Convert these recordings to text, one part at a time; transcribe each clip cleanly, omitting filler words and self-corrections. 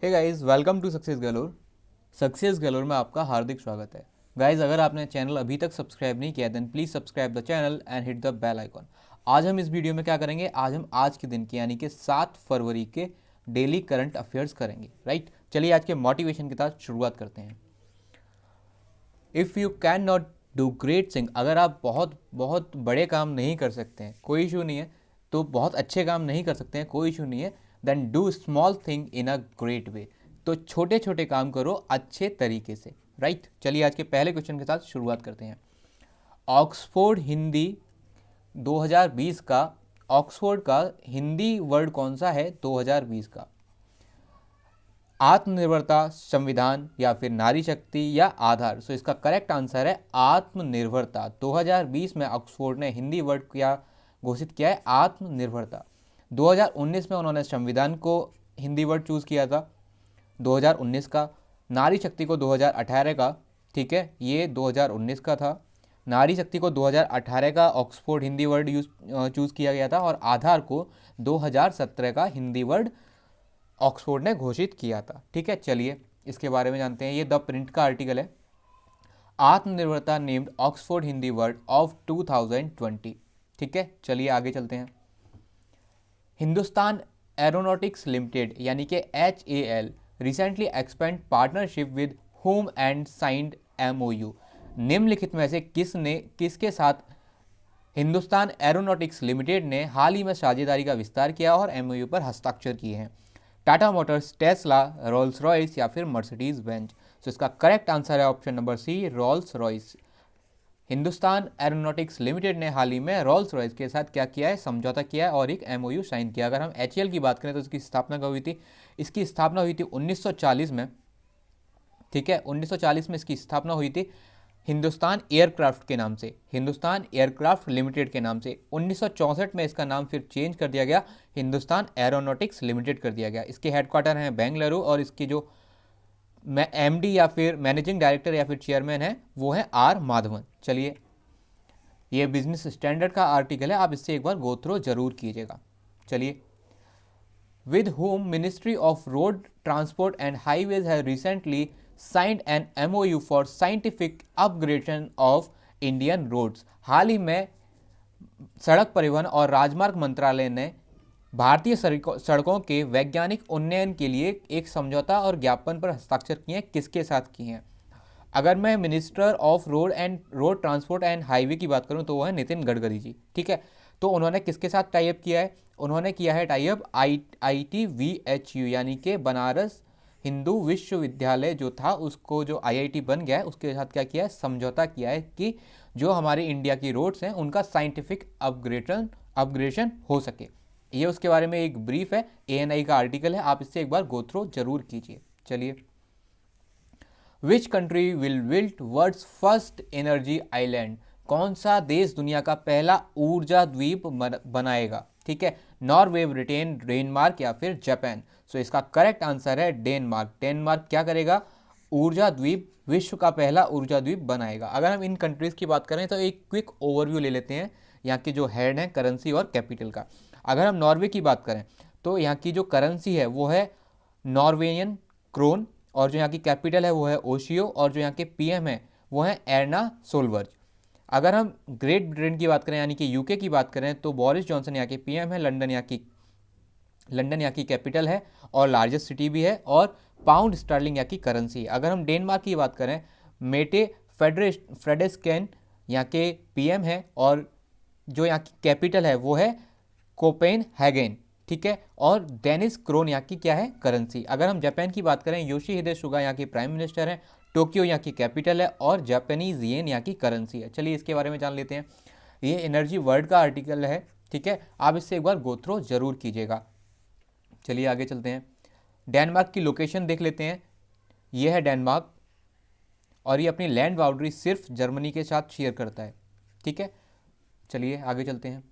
Hey guys, welcome to Success Galore. Success Galore में आपका हार्दिक स्वागत है। गाइस, अगर आपने चैनल अभी तक सब्सक्राइब नहीं किया then please subscribe the channel and hit the bell icon. आज हम इस वीडियो में क्या करेंगे, आज हम आज के दिन की यानी कि 7 फरवरी के डेली करंट अफेयर्स करेंगे। राइट, चलिए आज के मोटिवेशन के साथ शुरुआत करते हैं। If you can not do great thing, अगर आप बहुत बहुत बड़े काम नहीं कर सकते हैं कोई इशू नहीं है, तो बहुत अच्छे काम नहीं कर सकते हैं कोई इशू नहीं है, then do small thing in a great way, तो छोटे छोटे काम करो अच्छे तरीके से। राइट, चलिए आज के पहले क्वेश्चन के साथ शुरुआत करते हैं। ऑक्सफोर्ड हिंदी 2020 का, ऑक्सफोर्ड का हिंदी वर्ड कौन सा है 2020 का? आत्मनिर्भरता, संविधान या फिर नारी शक्ति या आधार। सो इसका करेक्ट आंसर है आत्मनिर्भरता। 2020 में ऑक्सफोर्ड ने हिंदी वर्ड क्या घोषित किया है? आत्मनिर्भरता। 2019 में उन्होंने संविधान को हिंदी वर्ड चूज़ किया था 2019 का। नारी शक्ति को 2018 का, ठीक है, ये 2019 का था। नारी शक्ति को 2018 का ऑक्सफोर्ड हिंदी वर्ड चूज़ किया गया था और आधार को 2017 का हिंदी वर्ड ऑक्सफोर्ड ने घोषित किया था। ठीक है, चलिए इसके बारे में जानते हैं। ये द प्रिंट का आर्टिकल है, आत्मनिर्भरता named Oxford Hindi word of 2020। ठीक है, चलिए आगे चलते हैं। हिंदुस्तान एरोनॉटिक्स लिमिटेड यानी कि HAL recently expand partnership with home and signed MOU। निम्नलिखित में से किसके साथ हिंदुस्तान एरोनॉटिक्स लिमिटेड ने हाल ही में साझेदारी का विस्तार किया और MOU पर हस्ताक्षर किए हैं? Tata Motors, Tesla, Rolls Royce या फिर मर्सिडीज बेंज। तो इसका करेक्ट आंसर है option number C, Rolls Royce. Hindustan Aeronautics Limited ने हाल ही में रोल्स रॉयस के साथ क्या किया है? समझौता किया है और एक MOU साइन किया। अगर हम HAL की बात करें तो इसकी स्थापना कब हुई थी? इसकी स्थापना हुई थी 1940 में। ठीक है, 1940 में इसकी स्थापना हुई थी हिंदुस्तान एयरक्राफ्ट के नाम से, हिंदुस्तान एयरक्राफ्ट लिमिटेड के नाम से। 1964 में इसका नाम फिर चेंज कर दिया गया, हिंदुस्तान एरोनॉटिक्स लिमिटेड कर दिया गया। इसके हेडक्वार्टर हैं बेंगलुरु और इसकी जो MD या फिर मैनेजिंग डायरेक्टर या फिर चेयरमैन है वो है R माधवन। चलिए, ये बिजनेस स्टैंडर्ड का आर्टिकल है, आप इससे एक बार गो थ्रू जरूर कीजिएगा। चलिए, with whom Ministry of Road Transport and Highways has recently signed an MOU for scientific upgradation of Indian roads। हाल ही में सड़क परिवहन और राजमार्ग मंत्रालय ने भारतीय सड़कों के वैज्ञानिक उन्नयन के लिए एक समझौता और ज्ञापन पर हस्ताक्षर किए हैं। किसके साथ किए हैं? अगर मैं minister of road transport and highway की बात करूं तो वो है नितिन गडकरी जी। ठीक है, तो उन्होंने किसके साथ टाई अप किया है? उन्होंने किया है टाई अप IIT-VHU यानी कि बनारस हिंदू विश्वविद्यालय जो था उसको, जो IIT बन गया है उसके साथ क्या किया है? समझौता किया है कि जो हमारे इंडिया की रोड्स हैं उनका साइंटिफिक अपग्रेडेशन हो सके। ये उसके बारे में एक ब्रीफ है, ANI का आर्टिकल है, आप इससे एक बार गो थ्रू जरूर कीजिए। चलिए, which country will build world's first energy island? कौन सा देश दुनिया का पहला ऊर्जा द्वीप बनाएगा? ठीक है, नॉर्वे, ब्रिटेन, डेनमार्क या फिर जापान। सो इसका करेक्ट आंसर है डेनमार्क। डेनमार्क क्या करेगा? ऊर्जा द्वीप, विश्व का पहला ऊर्जा द्वीप बनाएगा। अगर हम इन कंट्रीज की बात करें तो एक क्विक ओवरव्यू ले लेते हैं यहाँ के जो हेड हैं करेंसी और कैपिटल का। अगर हम नॉर्वे की बात करें तो यहाँ की जो करेंसी है वो है नॉर्वेनियन क्रोन और जो यहाँ की कैपिटल है वो है ओशियो और जो यहाँ के PM है वो है एर्ना सोलबर्ग। अगर हम ग्रेट ब्रिटेन की बात करें यानी कि UK की बात करें तो बोरिस जॉनसन यहाँ के PM है, लंदन यहाँ की कैपिटल है और लार्जेस्ट सिटी भी है और पाउंड स्टर्लिंग यहाँ की करेंसी है। अगर हम डेनमार्क की बात करें, मेटे फ्रेडेस्केन यहाँ के PM है और जो यहाँ की कैपिटल है वो है कोपेनहेगन। ठीक है, और डेनिस क्रोन यहाँ की क्या है? करेंसी। अगर हम जापान की बात करें, योशिहिदे सुगा यहाँ के प्राइम मिनिस्टर हैं, टोक्यो यहाँ की कैपिटल है और जापानीज येन यहाँ की करेंसी है। चलिए इसके बारे में जान लेते हैं। ये एनर्जी वर्ल्ड का आर्टिकल है, ठीक है, आप इससे एक बार गो थ्रू जरूर कीजिएगा। चलिए आगे चलते हैं। डेनमार्क की लोकेशन देख लेते हैं। ये है डेनमार्क और ये अपनी लैंड बाउंड्री सिर्फ जर्मनी के साथ शेयर करता है। ठीक है, चलिए आगे चलते हैं।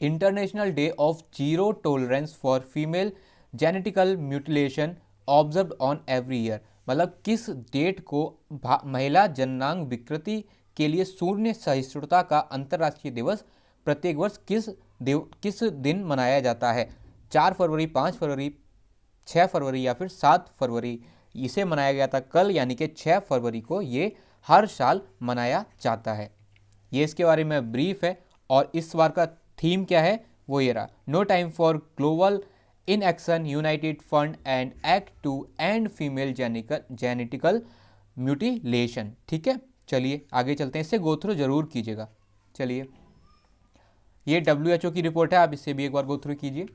International day of zero tolerance for female genetical mutilation observe on every year. मतलब किस डेट को महिला जननांग विकृति के लिए शून्य सहिष्णुता का अंतर्राष्ट्रीय दिवस प्रत्येक वर्ष किस दिन मनाया जाता है? 4 फरवरी, 5 फरवरी, 6 फरवरी या फिर 7 फरवरी इसे मनाया गया था कल, यानी कि 6 फरवरी को ये हर साल मनाया जाता है। ये इसके बारे में ब्रीफ है। और इस बार का थीम क्या है वो ये रहा, no time for global in action united fund and act to end female genetical mutilation. ठीक है, चलिए आगे चलते हैं, इससे गो थ्रू जरूर कीजिएगा। चलिए, ये WHO की रिपोर्ट है, आप इससे भी एक बार गो थ्रू कीजिए।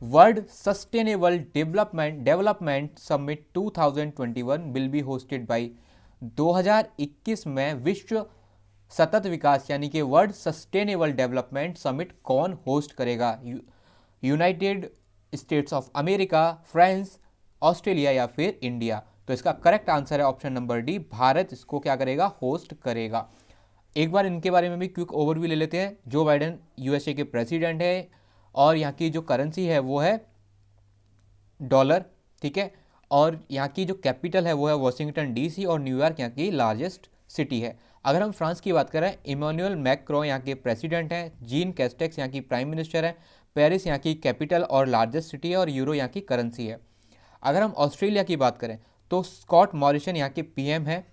World sustainable development summit 2021 will be hosted by 2021 में विश्व सतत विकास यानी कि वर्ल्ड सस्टेनेबल डेवलपमेंट समिट कौन होस्ट करेगा? United states of America, France, Australia या फिर इंडिया? तो इसका करेक्ट आंसर है ऑप्शन नंबर डी, भारत इसको क्या करेगा, होस्ट करेगा। एक बार इनके बारे में भी क्विक ओवरव्यू ले लेते हैं। जो बाइडेन यूएसए के प्रेसिडेंट है और यहाँ की जो करेंसी है वो है डॉलर। ठीक है, और यहाँ की जो कैपिटल है वो है वॉशिंगटन डीसी और न्यूयॉर्क यहाँ की लार्जेस्ट सिटी है। अगर हम फ्रांस की बात करें, इमैनुअल मैक्रों यहाँ के प्रेसिडेंट हैं, जीन कैस्टेक्स यहाँ की प्राइम मिनिस्टर है, पेरिस यहाँ की कैपिटल और लार्जेस्ट सिटी है और यूरो यहाँ की करेंसी है। अगर हम ऑस्ट्रेलिया की बात करें तो स्कॉट मॉरिसन यहाँ के पीएम है,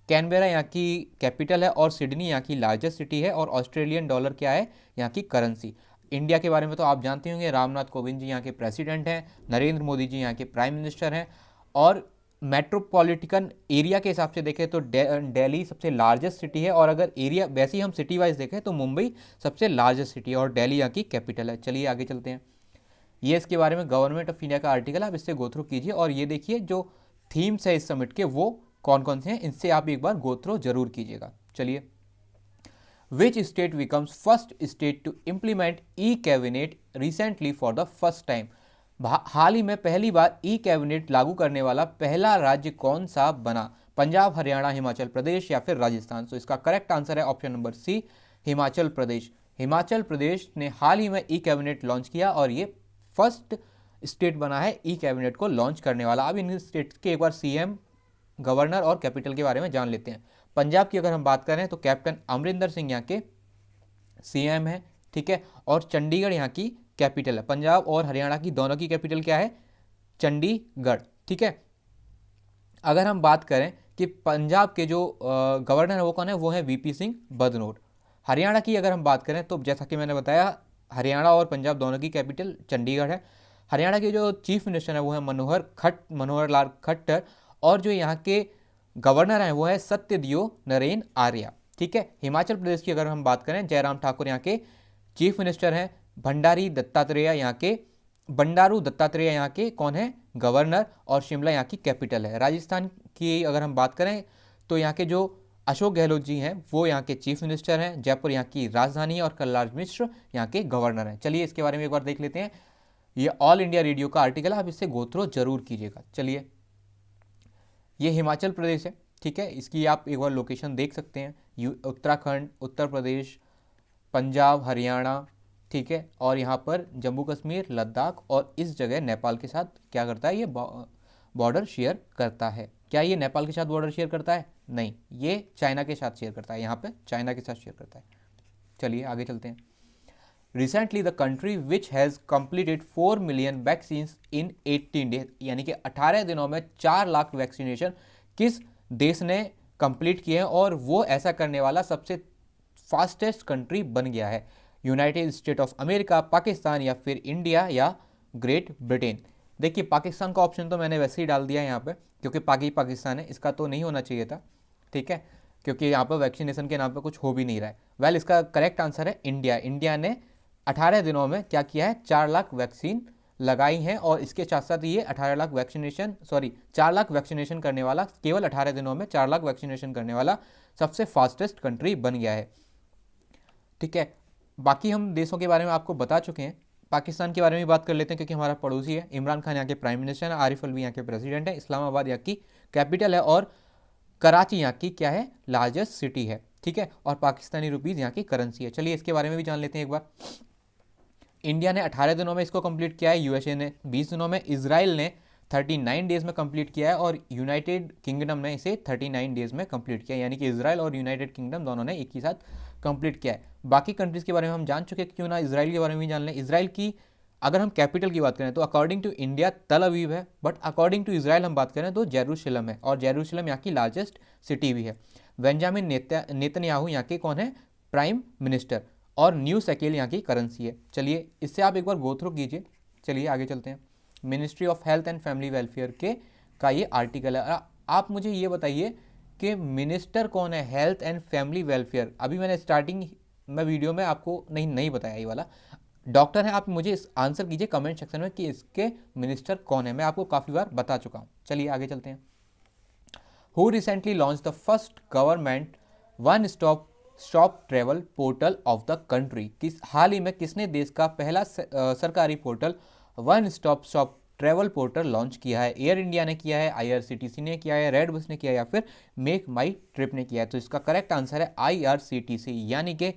कैनबेरा यहाँ की कैपिटल है और सिडनी यहाँ की लार्जेस्ट सिटी है और ऑस्ट्रेलियन डॉलर क्या है यहाँ की करेंसी। इंडिया के बारे में तो आप जानते होंगे, रामनाथ कोविंद जी यहाँ के प्रेसिडेंट हैं, नरेंद्र मोदी जी यहाँ के प्राइम मिनिस्टर हैं। और मेट्रोपॉलिटन एरिया के हिसाब से देखें तो दिल्ली सबसे लार्जेस्ट सिटी है, और अगर एरिया वैसे ही हम सिटी वाइज देखें तो मुंबई सबसे लार्जेस्ट सिटी है और दिल्ली यहाँ की कैपिटल है। चलिए आगे चलते हैं, ये इसके बारे में गवर्नमेंट ऑफ इंडिया का आर्टिकल, आप इससे गो थ्रू कीजिए और ये देखिए जो थीम्स है इस समिट के वो कौन कौन से हैं, इनसे आप एक बार गो थ्रू जरूर कीजिएगा। चलिए, which state becomes first state to implement e cabinet recently for the first time? हाल ही में पहली बार ई कैबिनेट लागू करने वाला पहला राज्य कौन सा बना? पंजाब, हरियाणा, हिमाचल प्रदेश या फिर राजस्थान? तो इसका करेक्ट आंसर है ऑप्शन नंबर सी, हिमाचल प्रदेश। हिमाचल प्रदेश ने हाल ही में ई कैबिनेट लॉन्च किया और ये फर्स्ट स्टेट बना है ई कैबिनेट को लॉन्च करने वाला। अब इन स्टेट्स के एक बार सीएम, गवर्नर और कैपिटल के बारे में जान लेते हैं। पंजाब की अगर हम बात करें तो कैप्टन अमरिंदर सिंह यहाँ के सीएम है। ठीक है, और चंडीगढ़ यहाँ की कैपिटल है। पंजाब और हरियाणा की दोनों की कैपिटल क्या है? चंडीगढ़। ठीक है, अगर हम बात करें कि पंजाब के जो गवर्नर है वो कौन है, वो है वीपी सिंह बदनोर। हरियाणा की अगर हम बात करें तो जैसा कि मैंने बताया, हरियाणा और पंजाब दोनों की कैपिटल चंडीगढ़ है। हरियाणा के जो चीफ मिनिस्टर है वो है मनोहर लाल खट्टर, और जो यहाँ के गवर्नर हैं वो है सत्यदियो नरेन आर्या। ठीक है, हिमाचल प्रदेश की अगर हम बात करें, जयराम ठाकुर यहाँ के चीफ मिनिस्टर हैं, बंडारू दत्तात्रेय यहाँ के कौन है? गवर्नर, और शिमला यहाँ की कैपिटल है। राजस्थान की अगर हम बात करें तो यहाँ के जो अशोक गहलोत जी हैं वो यहाँ के चीफ मिनिस्टर हैं, जयपुर यहाँ की राजधानी है और कलराज मिश्र यहाँ के गवर्नर हैं। चलिए इसके बारे में एक बार देख लेते हैं, ये ऑल इंडिया रेडियो का आर्टिकल है, आप इससे गो थ्रू जरूर कीजिएगा। चलिए, ये हिमाचल प्रदेश है। ठीक है, इसकी आप एक बार लोकेशन देख सकते हैं, उत्तराखंड, उत्तर प्रदेश, पंजाब, हरियाणा। ठीक है, और यहाँ पर जम्मू कश्मीर, लद्दाख, और इस जगह नेपाल के साथ क्या करता है, ये बॉर्डर शेयर करता है। क्या ये नेपाल के साथ बॉर्डर शेयर करता है? नहीं, ये चाइना के साथ शेयर करता है, यहाँ पे चाइना के साथ शेयर करता है। चलिए आगे चलते हैं। Recently the country which has completed 4 million vaccine in 18 days, यानी कि 18 दिनों में 4 लाख वैक्सीनेशन किस देश ने कंप्लीट किए हैं, और वो ऐसा करने वाला सबसे फास्टेस्ट कंट्री बन गया है? United state of America, Pakistan या फिर इंडिया या ग्रेट ब्रिटेन? देखिए, पाकिस्तान का ऑप्शन तो मैंने वैसे ही डाल दिया है यहाँ पे, क्योंकि पाकिस्तान है, इसका तो नहीं होना चाहिए था। ठीक है, क्योंकि यहाँ पर वैक्सीनेशन के नाम पे कुछ हो भी नहीं रहा है। वेल, इसका करेक्ट आंसर है इंडिया। इंडिया ने 18 दिनों में क्या किया है? 4 लाख वैक्सीन लगाई हैं, और इसके साथ साथ ये 4 लाख वैक्सीनेशन करने वाला, केवल 18 दिनों में 4 लाख वैक्सीनेशन करने वाला सबसे फास्टेस्ट कंट्री बन गया है। ठीक है, बाकी हम देशों के बारे में आपको बता चुके हैं। पाकिस्तान के बारे में बात कर लेते हैं क्योंकि हमारा पड़ोसी है। इमरान खान यहाँ के प्राइम मिनिस्टर है, आरिफ अलवी यहाँ के प्रेसिडेंट है, इस्लामाबाद यहाँ की कैपिटल है, और कराची यहाँ की क्या है? लार्जेस्ट सिटी है। ठीक है, और पाकिस्तानी रुपीज़ यहाँ की करेंसी है। चलिए इसके बारे में भी जान लेते हैं एक बार। इंडिया ने 18 दिनों में इसको कंप्लीट किया है, यूएसए ने 20 दिनों में, इजराइल ने 39 डेज में कंप्लीट किया है, और यूनाइटेड किंगडम ने इसे 39 डेज में कंप्लीट किया है। यानी कि इजराइल और यूनाइटेड किंगडम दोनों ने एक ही साथ कंप्लीट किया है। बाकी कंट्रीज़ के बारे में हम जान चुके हैं, क्यों ना इजराइल के बारे में भी जान लें। इजराइल की अगर हम कैपिटल की बात करें तो अकॉर्डिंग टू इंडिया तल अवीव है, बट अकॉर्डिंग टू इसराइल हम बात करें तो जेरूशलम है, और जेरूशलम यहाँ की लार्जेस्ट सिटी भी है। बेंजामिन नेतन्याहू यहाँ के कौन है? Prime minister. और न्यू शकेल यहाँ की करेंसी है। चलिए इससे आप एक बार गो थ्रू कीजिए। चलिए आगे चलते हैं। Ministry of health and family welfare के का ये आर्टिकल है। आप मुझे ये बताइए कि मिनिस्टर कौन है हेल्थ एंड फैमिली वेलफेयर? अभी मैंने स्टार्टिंग में वीडियो में आपको नहीं बताया ये वाला। डॉक्टर है। आप मुझे इस आंसर कीजिए कमेंट सेक्शन में कि इसके मिनिस्टर कौन है। मैं आपको काफ़ी बार बता चुका हूँ। चलिए आगे चलते हैं। Who recently launch the first government one stop travel portal of the country? हाल ही में किसने देश का पहला सरकारी portal one stop travel portal launch किया है? एयर इंडिया ने किया है, IRCTC ने किया है, रेड बस ने किया है, या फिर मेक माई ट्रिप ने किया है? तो इसका करेक्ट आंसर है IRCTC, यानी कि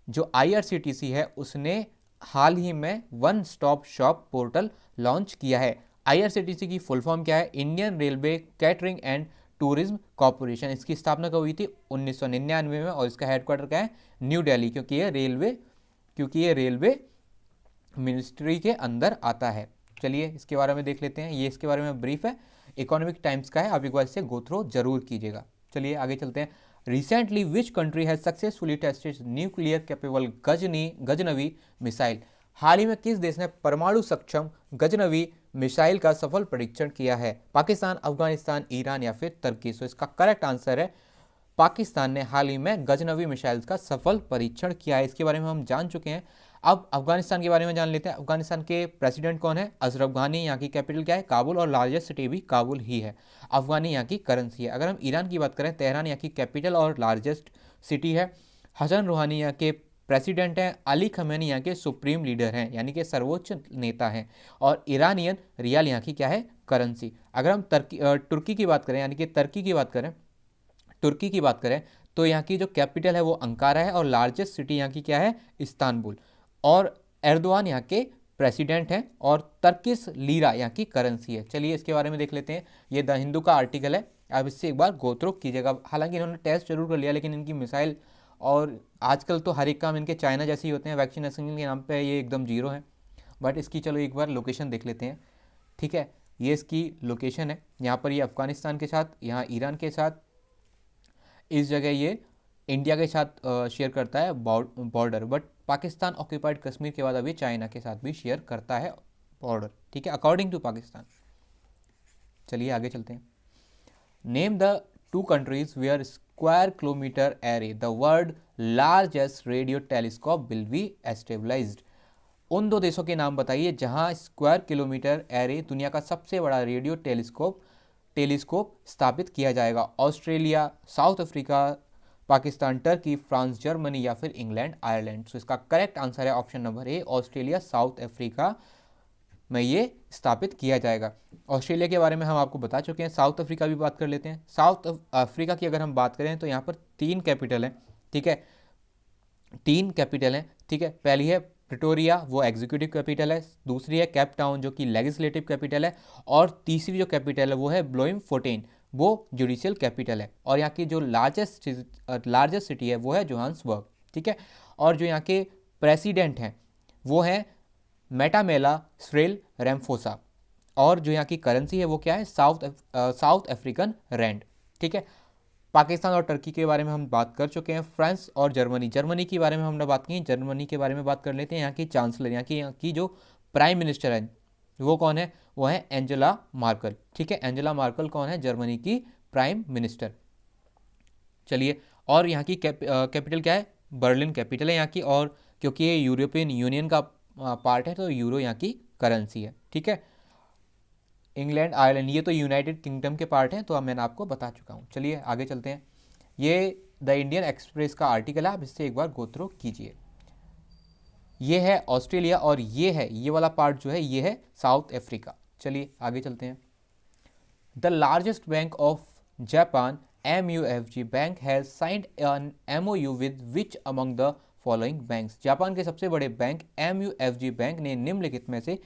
जो IRCTC है उसने हाल ही में one stop shop portal launch किया है। IRCTC की फुल फॉर्म क्या है? Indian railway catering and tourism corporation. इसकी स्थापना कब हुई थी? 1999 में, और इसका हेडक्वार्टर क्या है? न्यू दिल्ली, क्योंकि ये रेलवे मिनिस्ट्री के अंदर आता है। चलिए इसके बारे में देख लेते हैं। ये इसके बारे में ब्रीफ है, इकोनॉमिक टाइम्स का है, आप एक बार इसे गो थ्रू जरूर कीजिएगा। चलिए आगे चलते हैं। Recently which country has successfully tested nuclear capable Ghaznavi missile? हाल ही में किस देश ने परमाणु सक्षम गजनवी मिसाइल का सफल परीक्षण किया है? पाकिस्तान, अफगानिस्तान, ईरान या फिर तुर्की? सो इसका करेक्ट आंसर है पाकिस्तान ने हाल ही में गजनवी मिसाइल्स का सफल परीक्षण किया है। इसके बारे में हम जान चुके हैं। अब अफगानिस्तान के बारे में जान लेते हैं। अफगानिस्तान के प्रेसिडेंट कौन है? अशरफ घानी। यहाँ की कैपिटल क्या है? काबुल, और लार्जेस्ट सिटी भी काबुल ही है। अफगानी यहाँ की करेंसी है। अगर हम ईरान की बात करें, तेहरान यहाँ की कैपिटल और लार्जेस्ट सिटी है। हसन रूहानी यहाँ के प्रेसिडेंट हैं। अली खमेनी यहाँ के सुप्रीम लीडर हैं, यानी कि सर्वोच्च नेता हैं। और ईरानियन रियाल यहाँ की क्या है? करेंसी। अगर हम तुर्की की बात करें, यानी कि तुर्की की बात करें तो यहाँ की जो कैपिटल है वो अंकारा है, और लार्जेस्ट सिटी यहाँ की क्या है? इस्तांबुल। और एर्दोआन यहाँ के प्रेसिडेंट हैं, और तर्किश लीरा यहाँ की करेंसी है। चलिए इसके बारे में देख लेते हैं। ये द हिंदू का आर्टिकल है, आप इससे एक बार गो थ्रू कीजिएगा। हालांकि इन्होंने टेस्ट जरूर कर लिया, लेकिन इनकी मिसाइल और आजकल तो हर एक काम इनके चाइना जैसे ही होते हैं। वैक्सीनेशन के नाम पे ये एकदम जीरो है। बट इसकी चलो एक बार लोकेशन देख लेते हैं। ठीक है, ये इसकी लोकेशन है। यहाँ पर ये अफगानिस्तान के साथ, यहाँ ईरान के साथ, इस जगह ये इंडिया के साथ शेयर करता है border. But Pakistan occupied Kashmir के बाद अभी चाइना के साथ भी शेयर करता है बॉर्डर। ठीक है, अकॉर्डिंग टू पाकिस्तान। चलिए आगे चलते हैं। Name the two countries where square kilometre array the world largest radio telescope will be established. उन दो देशों के नाम बताइए जहां स्क्वायर किलोमीटर एरे, दुनिया का सबसे बड़ा रेडियो टेलीस्कोप स्थापित किया जाएगा। Australia, south Africa, Pakistan, Turkey, France, Germany या फिर इंग्लैंड, आयरलैंड? तो इसका करेक्ट आंसर है option number A, Australia, south Africa में ये स्थापित किया जाएगा। ऑस्ट्रेलिया के बारे में हम आपको बता चुके हैं। साउथ अफ्रीका भी बात कर लेते हैं। साउथ अफ्रीका की अगर हम बात करें तो यहाँ पर 3 कैपिटल हैं। ठीक है, 3 कैपिटल हैं। ठीक है, पहली है प्रिटोरिया, वो एग्जीक्यूटिव कैपिटल है। दूसरी है केप टाउन, जो कि लेजिस्लेटिव कैपिटल है। और तीसरी जो कैपिटल है वो है ब्लोमफोटेन, वो जुडिशियल कैपिटल है। और यहाँ की जो लार्जेस्ट सिटी है वो है जोहान्सबर्ग। ठीक है, और जो यहाँ के प्रेसिडेंट हैं वो है मेटामेला स्रेल रैम्फोसा। और जो यहाँ की करेंसी है वो क्या है? South African rand. ठीक है, पाकिस्तान और टर्की के बारे में हम बात कर चुके हैं। फ्रांस और जर्मनी के बारे में हमने बात की। जर्मनी के बारे में बात कर लेते हैं। यहाँ की चांसलर, यहाँ की जो प्राइम मिनिस्टर है वो कौन है? वो है एंजेला मार्कल। ठीक है, एंजेला मार्कल कौन है? जर्मनी की प्राइम मिनिस्टर। चलिए, और यहाँ की कैपिटल क्या है? बर्लिन कैपिटल है यहाँ की। और क्योंकि ये यूरोपियन यूनियन का पार्ट है तो यूरो यहाँ की करेंसी है। ठीक है, इंग्लैंड, आयरलैंड ये तो यूनाइटेड किंगडम के पार्ट हैं, तो अब मैंने आपको बता चुका हूँ। चलिए आगे चलते हैं। ये द इंडियन एक्सप्रेस का आर्टिकल है, आप इससे एक बार गो थ्रू कीजिए। ये है ऑस्ट्रेलिया, और ये वाला पार्ट जो है ये है साउथ अफ्रीका। चलिए आगे चलते हैं। The largest bank of Japan, MUFG bank, has signed an MOU with which among the following banks? Japan के सबसे बड़े बैंक MUFG बैंक ने निम्नलिखित में से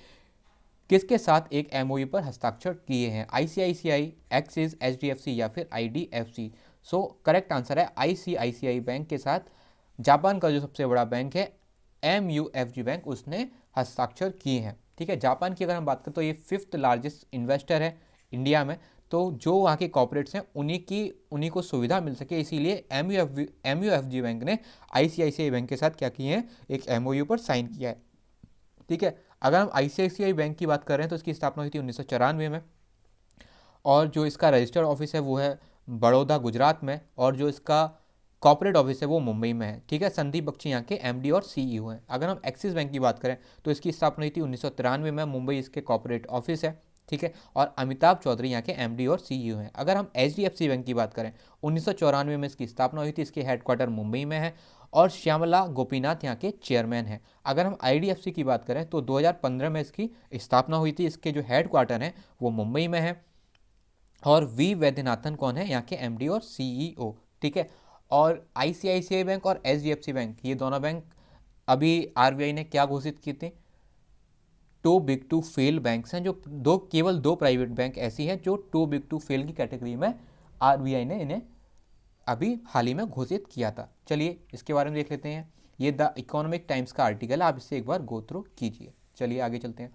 किसके साथ एक MOU पर हस्ताक्षर किए हैं? ICICI, एक्सिस, HDFC या फिर IDFC? सो करेक्ट आंसर है ICICI बैंक के साथ जापान का जो सबसे बड़ा बैंक है MUFG बैंक, उसने हस्ताक्षर किए हैं। ठीक है, जापान की अगर हम बात करें तो ये 5th लार्जेस्ट इन्वेस्टर है इंडिया में, तो जो वहाँ के कॉर्पोरेट्स हैं उन्हीं को सुविधा मिल सके, इसीलिए MUFG बैंक ने ICICI बैंक के साथ क्या किए हैं, एक MOU पर साइन किया है। ठीक है, अगर हम ICICI बैंक की बात कर रहे हैं तो इसकी स्थापना हुई थी 1994 में, और जो इसका रजिस्टर्ड ऑफिस है वो है बड़ौदा गुजरात में, और जो इसका कॉर्पोरेट ऑफिस है वो मुंबई में है। ठीक है, संदीप बख्शी यहाँ के MD और CEO हैं। अगर हम एक्सिस बैंक की बात करें तो इसकी स्थापना हुई थी 1993 में, मुंबई इसके कॉर्पोरेट ऑफिस है। ठीक है, और अमिताभ चौधरी यहाँ के MD और CEO हैं। अगर हम HDFC बैंक की बात करें 1994 में इसकी स्थापना हुई थी, इसके हेडक्वार्टर मुंबई में है, और श्यामला गोपीनाथ यहाँ के चेयरमैन हैं। अगर हम IDFC की बात करें तो 2015 में इसकी स्थापना हुई थी, इसके जो हेडक्वार्टर हैं वो मुंबई में है, और V वैद्यनाथन कौन है, यहाँ के MD और CEO। ठीक है, और ICICI बैंक और HDFC बैंक, ये दोनों बैंक अभी RBI ने क्या घोषित की थी, too big to fail banks हैं, जो केवल दो प्राइवेट बैंक ऐसी हैं जो टू बिग टू फेल की कैटेगरी में RBI ने इन्हें अभी हाल ही में घोषित किया था। चलिए इसके बारे में देख लेते हैं, ये द इकोनॉमिक टाइम्स का आर्टिकल है, आप इसे एक बार गो थ्रू कीजिए। चलिए आगे चलते हैं।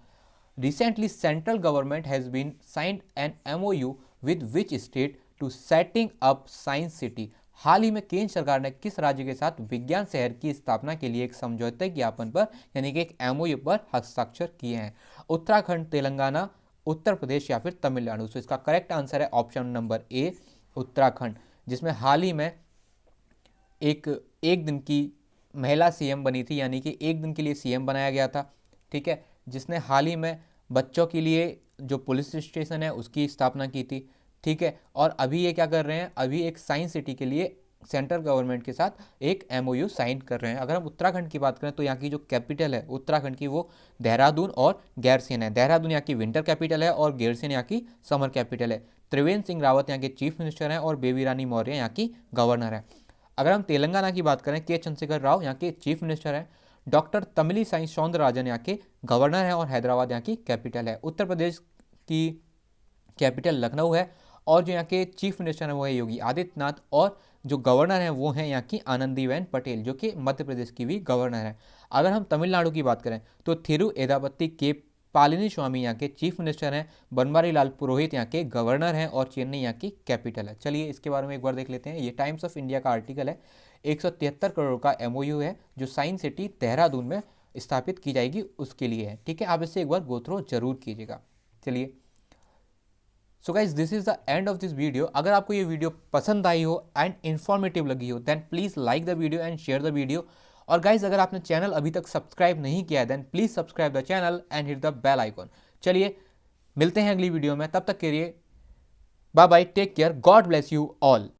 Recently, central government has been signed an MOU with which state to setting up science city। हाल ही में केंद्र सरकार ने किस राज्य के साथ विज्ञान शहर की स्थापना के लिए एक समझौते ज्ञापन पर यानी कि एक MOU पर हस्ताक्षर किए हैं? उत्तराखंड, तेलंगाना, उत्तर प्रदेश या फिर तमिलनाडु। तो इसका करेक्ट आंसर है ऑप्शन नंबर A, उत्तराखंड, जिसमें हाल ही में एक दिन की महिला CM बनी थी, यानी कि एक दिन के लिए CM बनाया गया था। ठीक है, जिसने हाल ही में बच्चों के लिए जो पुलिस स्टेशन है उसकी स्थापना की थी। ठीक है, और अभी ये क्या कर रहे हैं, अभी एक साइंस सिटी के लिए सेंट्रल गवर्नमेंट के साथ एक MOU साइन कर रहे हैं। अगर हम उत्तराखंड की बात करें तो यहाँ की जो कैपिटल है उत्तराखंड की वो देहरादून और गैरसैंण है। देहरादून यहाँ की विंटर कैपिटल है और गैरसैंण यहाँ की समर कैपिटल है। त्रिवेंद्र सिंह रावत यहाँ के चीफ मिनिस्टर हैं और बेबी रानी मौर्य यहाँ की गवर्नर है। अगर हम तेलंगाना की बात करें, K चंद्रशेखर राव यहाँ के चीफ मिनिस्टर हैं। डॉक्टर तमिली साई सौंदरराजन यहाँ के गवर्नर हैं और हैदराबाद यहाँ की कैपिटल है। उत्तर प्रदेश की कैपिटल लखनऊ है और जो यहाँ के चीफ मिनिस्टर हैं वो है योगी आदित्यनाथ, और जो गवर्नर हैं वो हैं यहाँ की आनंदीबेन पटेल जो कि मध्य प्रदेश की भी गवर्नर है। अगर हम तमिलनाडु की बात करें तो थिरुएदापत्ती के पालिनी स्वामी यहाँ के चीफ मिनिस्टर हैं, बनवारी लाल पुरोहित यहाँ के गवर्नर हैं और चेन्नई यहाँ की कैपिटल है। चलिए इसके बारे में एक बार देख लेते हैं। ये टाइम्स ऑफ इंडिया का आर्टिकल है। 173 करोड़ का MOU है जो साइंस सिटी देहरादून में स्थापित की जाएगी उसके लिए है। ठीक है, आप इसे एक बार गो थ्रू जरूर कीजिएगा। चलिए, so guys this is the end of this video. अगर आपको ये वीडियो पसंद आई हो एंड इन्फॉर्मेटिव लगी हो then please like the video and share the video. और गाइज अगर आपने चैनल अभी तक सब्सक्राइब नहीं किया है then please subscribe the channel and hit the bell icon. चलिए मिलते हैं अगली वीडियो में, तब तक के लिए bye bye, take care, God bless you all.